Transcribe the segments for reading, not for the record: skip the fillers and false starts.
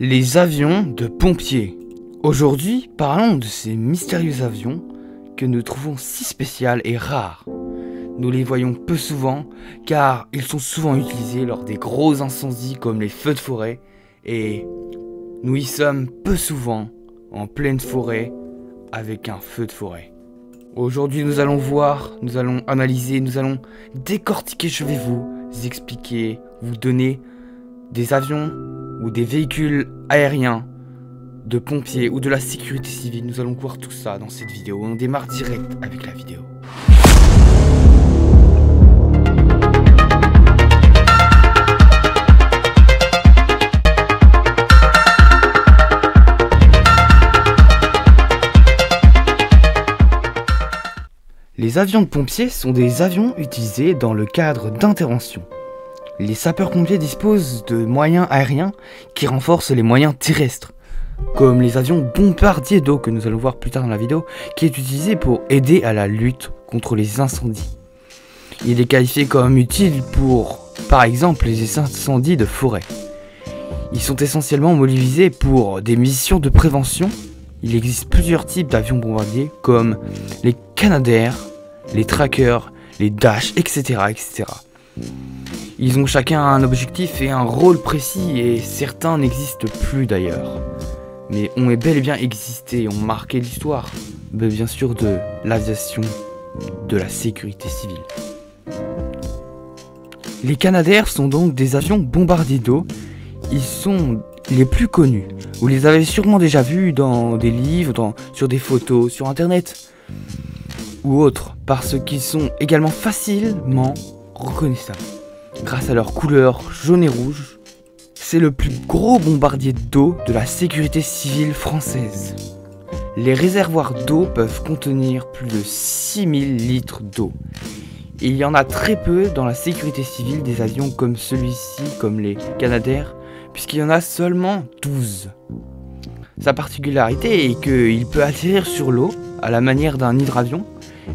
Les avions de pompiers. Aujourd'hui, parlons de ces mystérieux avions que nous trouvons si spéciaux et rares. Nous les voyons peu souvent car ils sont souvent utilisés lors des gros incendies comme les feux de forêt et nous y sommes peu souvent en pleine forêt avec un feu de forêt. Aujourd'hui nous allons voir, nous allons analyser, nous allons décortiquer, je vais vous expliquer, vous donner des avions ou des véhicules aériens de pompiers ou de la sécurité civile. Nous allons voir tout ça dans cette vidéo. On démarre direct avec la vidéo. Les avions de pompiers sont des avions utilisés dans le cadre d'intervention. Les sapeurs-pompiers disposent de moyens aériens qui renforcent les moyens terrestres, comme les avions bombardiers d'eau que nous allons voir plus tard dans la vidéo, qui est utilisé pour aider à la lutte contre les incendies. Il est qualifié comme utile pour, par exemple, les incendies de forêt. Ils sont essentiellement mobilisés pour des missions de prévention. Il existe plusieurs types d'avions bombardiers, comme les Canadair, les Trackers, les Dash, etc., etc. Ils ont chacun un objectif et un rôle précis et certains n'existent plus d'ailleurs. Mais ont bel et bien existé et ont marqué l'histoire, bien sûr, de l'aviation, de la sécurité civile. Les Canadair sont donc des avions bombardiers d'eau. Ils sont les plus connus. Vous les avez sûrement déjà vus dans des livres, sur des photos, sur internet ou autres, parce qu'ils sont également facilement reconnaissables. Grâce à leur couleur jaune et rouge, c'est le plus gros bombardier d'eau de la sécurité civile française. Les réservoirs d'eau peuvent contenir plus de 6000 litres d'eau. Il y en a très peu dans la sécurité civile des avions comme celui-ci, comme les Canadair, puisqu'il y en a seulement 12. Sa particularité est qu'il peut atterrir sur l'eau à la manière d'un hydravion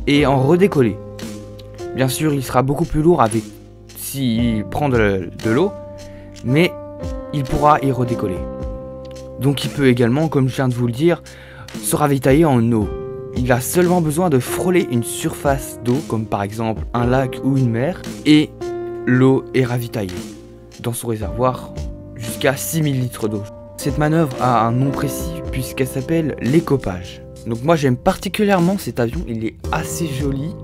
et en redécoller. Bien sûr, il sera beaucoup plus lourd s'il prend de l'eau, mais il pourra y redécoller. Donc il peut également, comme je viens de vous le dire, se ravitailler en eau. Il a seulement besoin de frôler une surface d'eau, comme par exemple un lac ou une mer, et l'eau est ravitaillée dans son réservoir jusqu'à 6000 litres d'eau. Cette manœuvre a un nom précis puisqu'elle s'appelle l'écopage. Donc moi j'aime particulièrement cet avion, il est assez joli,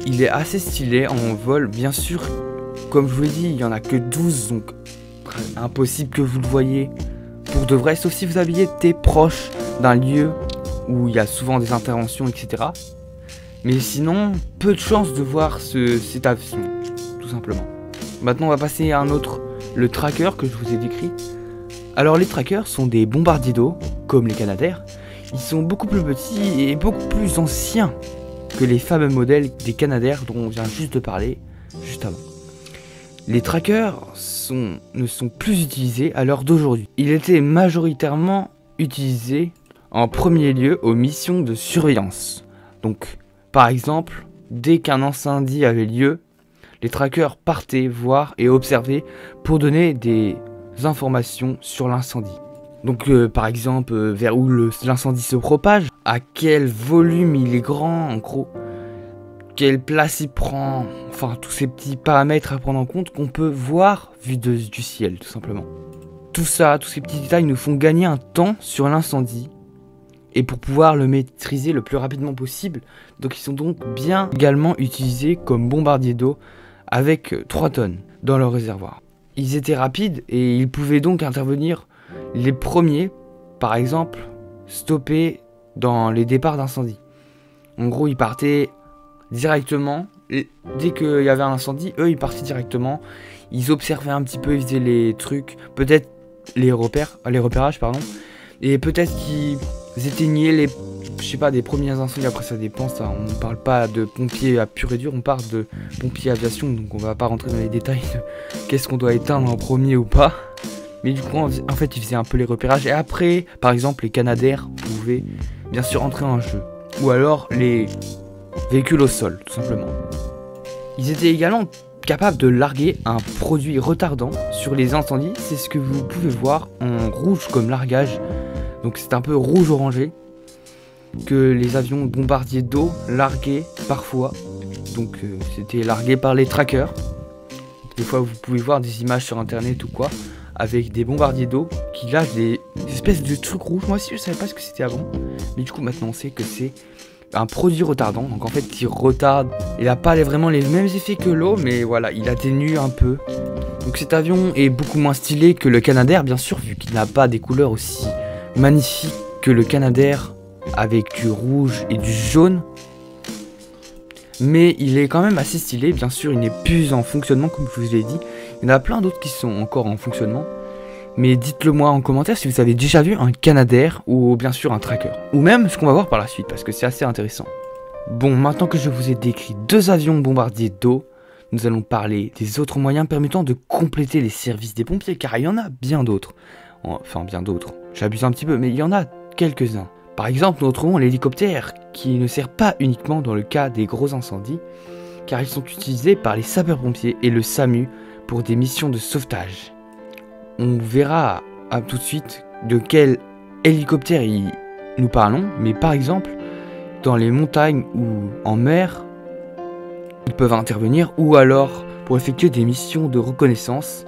il est assez stylé en vol. Bien sûr, comme je vous l'ai dit, il n'y en a que 12, donc impossible que vous le voyez pour de vrai, sauf si vous habitez proche d'un lieu où il y a souvent des interventions, etc. Mais sinon, peu de chances de voir cet avion, tout simplement. Maintenant on va passer à un autre, le Tracker que je vous ai décrit. Alors les Trackers sont des bombardiers d'eau, comme les Canadair. Ils sont beaucoup plus petits et beaucoup plus anciens que les fameux modèles des Canadair dont on vient juste de parler juste avant. Les Trackers ne sont plus utilisés à l'heure d'aujourd'hui. Ils étaient majoritairement utilisés en premier lieu aux missions de surveillance. Donc, par exemple, dès qu'un incendie avait lieu, les Trackers partaient voir et observer pour donner des informations sur l'incendie. Donc par exemple vers où l'incendie se propage, à quel volume il est grand en gros, quelle place il prend, enfin tous ces petits paramètres à prendre en compte qu'on peut voir vu du ciel tout simplement. Tout ça, tous ces petits détails nous font gagner un temps sur l'incendie et pour pouvoir le maîtriser le plus rapidement possible. Donc ils sont donc bien également utilisés comme bombardiers d'eau avec 3 tonnes dans leur réservoir. Ils étaient rapides et ils pouvaient donc intervenir les premiers, par exemple, stopper dans les départs d'incendie. En gros, ils partaient directement, et dès qu'il y avait un incendie, eux, ils partaient directement. Ils observaient un petit peu, ils faisaient les trucs, peut-être les repérages, pardon. Et peut-être qu'ils éteignaient des premiers incendies. Après, ça dépend, ça. On ne parle pas de pompiers à pur et dur, on parle de pompiers aviation. Donc, on va pas rentrer dans les détails de qu'est-ce qu'on doit éteindre en premier ou pas. Mais du coup, en fait, ils faisaient un peu les repérages. Et après, par exemple, les Canadair pouvaient bien sûr entrer en jeu. Ou alors les véhicules au sol, tout simplement. Ils étaient également capable de larguer un produit retardant sur les incendies. C'est ce que vous pouvez voir en rouge comme largage. Donc c'est un peu rouge-orangé que les avions bombardiers d'eau larguaient parfois. Donc c'était largué par les trackers. Des fois vous pouvez voir des images sur internet ou quoi, avec des bombardiers d'eau qui lâchent des espèces de trucs rouges. Moi aussi je savais pas ce que c'était avant, mais du coup maintenant on sait que c'est un produit retardant. Donc en fait il retarde, il a pas vraiment les mêmes effets que l'eau, mais voilà, il atténue un peu. Donc cet avion est beaucoup moins stylé que le Canadair bien sûr, vu qu'il n'a pas des couleurs aussi magnifiques que le Canadair avec du rouge et du jaune. Mais il est quand même assez stylé, bien sûr il n'est plus en fonctionnement comme je vous l'ai dit. Il y en a plein d'autres qui sont encore en fonctionnement. Mais dites-le moi en commentaire si vous avez déjà vu un Canadair ou bien sûr un tracker. Ou même ce qu'on va voir par la suite parce que c'est assez intéressant. Bon, maintenant que je vous ai décrit 2 avions bombardiers d'eau, nous allons parler des autres moyens permettant de compléter les services des pompiers, car il y en a bien d'autres. Enfin bien d'autres, j'abuse un petit peu, mais il y en a quelques-uns. Par exemple, nous retrouvons l'hélicoptère, qui ne sert pas uniquement dans le cas des gros incendies, car ils sont utilisés par les sapeurs-pompiers et le SAMU pour des missions de sauvetage. On verra tout de suite de quel hélicoptère nous parlons, mais par exemple, dans les montagnes ou en mer, ils peuvent intervenir, ou alors pour effectuer des missions de reconnaissance,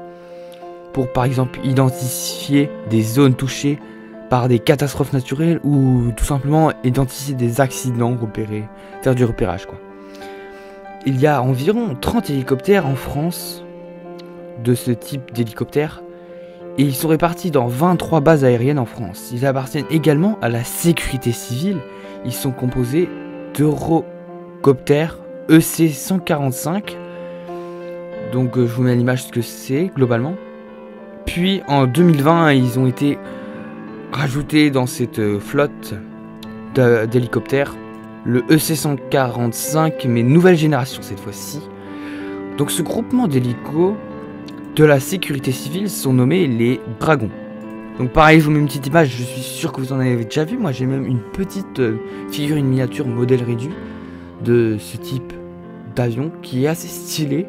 pour par exemple identifier des zones touchées par des catastrophes naturelles ou tout simplement identifier des accidents, faire du repérage quoi. Il y a environ 30 hélicoptères en France de ce type d'hélicoptère et ils sont répartis dans 23 bases aériennes en France. Ils appartiennent également à la sécurité civile. Ils sont composés d'Eurocopters EC-145. Donc je vous mets à l'image ce que c'est globalement. Puis en 2020, ils ont été rajoutés dans cette flotte d'hélicoptères, le EC-145, mais nouvelle génération cette fois-ci. Donc ce groupement d'hélicos de la sécurité civile sont nommés les Dragons. Donc pareil, je vous mets une petite image, je suis sûr que vous en avez déjà vu. Moi j'ai même une petite figurine miniature modèle réduit de ce type d'avion qui est assez stylé.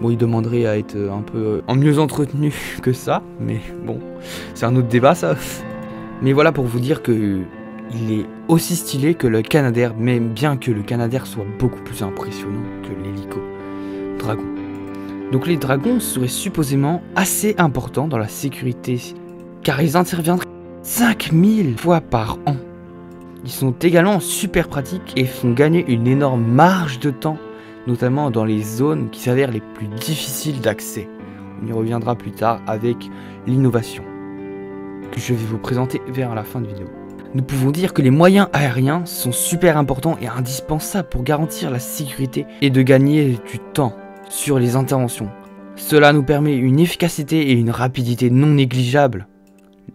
Bon, il demanderait à être un peu mieux entretenu que ça, mais bon, c'est un autre débat ça. Mais voilà pour vous dire que il est aussi stylé que le Canadair, même bien que le Canadair soit beaucoup plus impressionnant que l'hélico Dragon. Donc les Dragons seraient supposément assez importants dans la sécurité, car ils interviendraient 5000 fois par an. Ils sont également super pratiques et font gagner une énorme marge de temps, notamment dans les zones qui s'avèrent les plus difficiles d'accès. On y reviendra plus tard avec l'innovation, que je vais vous présenter vers la fin de vidéo. Nous pouvons dire que les moyens aériens sont super importants et indispensables pour garantir la sécurité et de gagner du temps sur les interventions. Cela nous permet une efficacité et une rapidité non négligeables.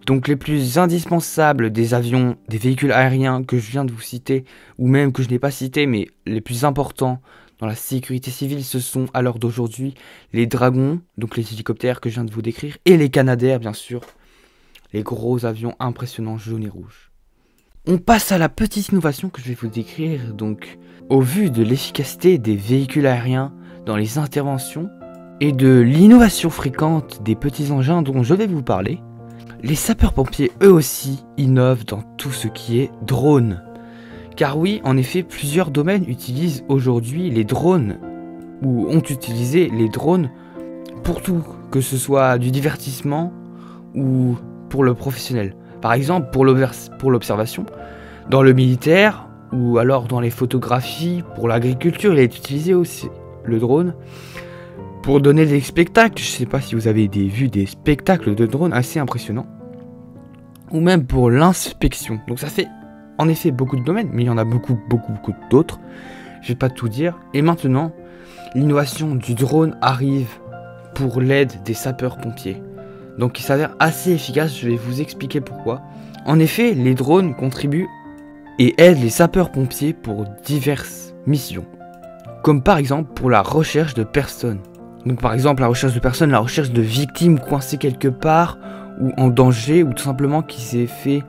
Donc les plus indispensables des avions, des véhicules aériens que je viens de vous citer, ou même que je n'ai pas cités, mais les plus importants dans la sécurité civile, ce sont à l'heure d'aujourd'hui les Dragons, donc les hélicoptères que je viens de vous décrire, et les Canadair bien sûr, les gros avions impressionnants jaunes et rouges. On passe à la petite innovation que je vais vous décrire. Donc au vu de l'efficacité des véhicules aériens dans les interventions et de l'innovation fréquente des petits engins dont je vais vous parler, les sapeurs-pompiers eux aussi innovent dans tout ce qui est drone. Car oui, en effet, plusieurs domaines utilisent aujourd'hui les drones, ou ont utilisé les drones pour tout, que ce soit du divertissement ou pour le professionnel. Par exemple, pour l'observation, dans le militaire, ou alors dans les photographies, pour l'agriculture, il est utilisé aussi, le drone, pour donner des spectacles. Je ne sais pas si vous avez vu des spectacles de drones assez impressionnants, ou même pour l'inspection. Donc ça fait en effet beaucoup de domaines, mais il y en a beaucoup d'autres. Je vais pas tout dire. Et maintenant, l'innovation du drone arrive pour l'aide des sapeurs-pompiers. Donc il s'avère assez efficace, je vais vous expliquer pourquoi. En effet, les drones contribuent et aident les sapeurs-pompiers pour diverses missions. Comme par exemple pour la recherche de personnes. Donc par exemple la recherche de personnes, la recherche de victimes coincées quelque part ou en danger, ou tout simplement qui s'est fait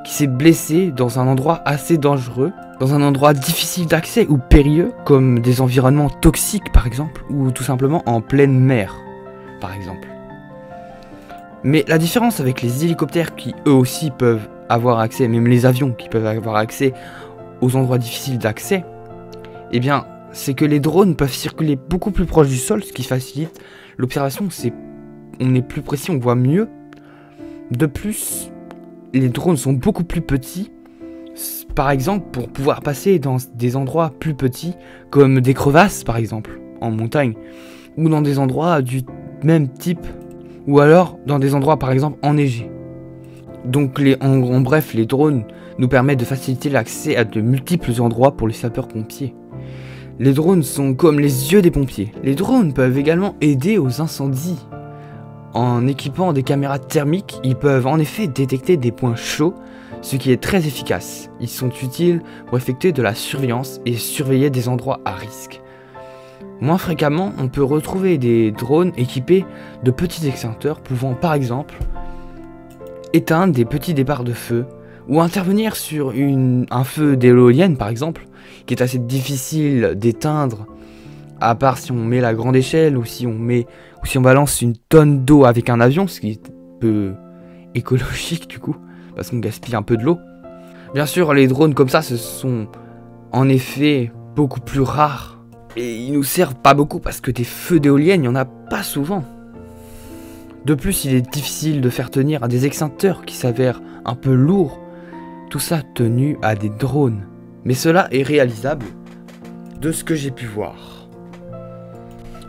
qui s'est blessé dans un endroit assez dangereux, dans un endroit difficile d'accès ou périlleux, comme des environnements toxiques par exemple, ou tout simplement en pleine mer, par exemple. Mais la différence avec les hélicoptères qui eux aussi peuvent avoir accès, même les avions qui peuvent avoir accès aux endroits difficiles d'accès, eh bien, c'est que les drones peuvent circuler beaucoup plus proche du sol, ce qui facilite l'observation. On est plus précis, on voit mieux. De plus, les drones sont beaucoup plus petits. Par exemple, pour pouvoir passer dans des endroits plus petits, comme des crevasses par exemple, en montagne, ou dans des endroits du même type, ou alors dans des endroits par exemple enneigés. Donc en bref, les drones nous permettent de faciliter l'accès à de multiples endroits pour les sapeurs-pompiers. Les drones sont comme les yeux des pompiers. Les drones peuvent également aider aux incendies. En équipant des caméras thermiques, ils peuvent en effet détecter des points chauds, ce qui est très efficace. Ils sont utiles pour effectuer de la surveillance et surveiller des endroits à risque. Moins fréquemment, on peut retrouver des drones équipés de petits extincteurs pouvant par exemple éteindre des petits départs de feu ou intervenir sur un feu d'éolienne par exemple, qui est assez difficile d'éteindre à part si on met la grande échelle ou si on balance une tonne d'eau avec un avion, ce qui est un peu écologique du coup, parce qu'on gaspille un peu de l'eau. Bien sûr, les drones comme ça, ce sont en effet beaucoup plus rares. Et ils nous servent pas beaucoup parce que des feux d'éoliennes, il n'y en a pas souvent. De plus, il est difficile de faire tenir à des extincteurs qui s'avèrent un peu lourds. Tout ça tenu à des drones. Mais cela est réalisable de ce que j'ai pu voir.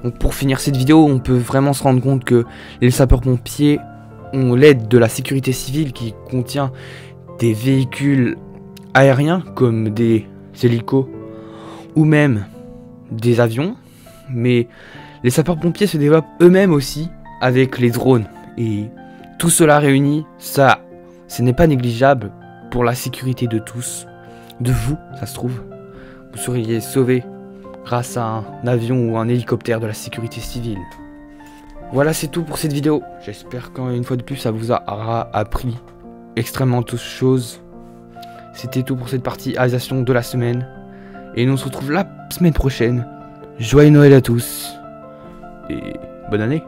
Donc pour finir cette vidéo, on peut vraiment se rendre compte que les sapeurs-pompiers ont l'aide de la sécurité civile qui contient des véhicules aériens comme des hélicos ou même des avions, mais les sapeurs-pompiers se développent eux-mêmes aussi avec les drones. Et tout cela réuni, ce n'est pas négligeable pour la sécurité de tous. De vous, ça se trouve. Vous seriez sauvés grâce à un avion ou un hélicoptère de la sécurité civile. Voilà, c'est tout pour cette vidéo. J'espère qu'une fois de plus, ça vous aura appris extrêmement de choses. C'était tout pour cette partie réalisation de la semaine. Et nous on se retrouve la semaine prochaine. Joyeux Noël à tous. Et bonne année.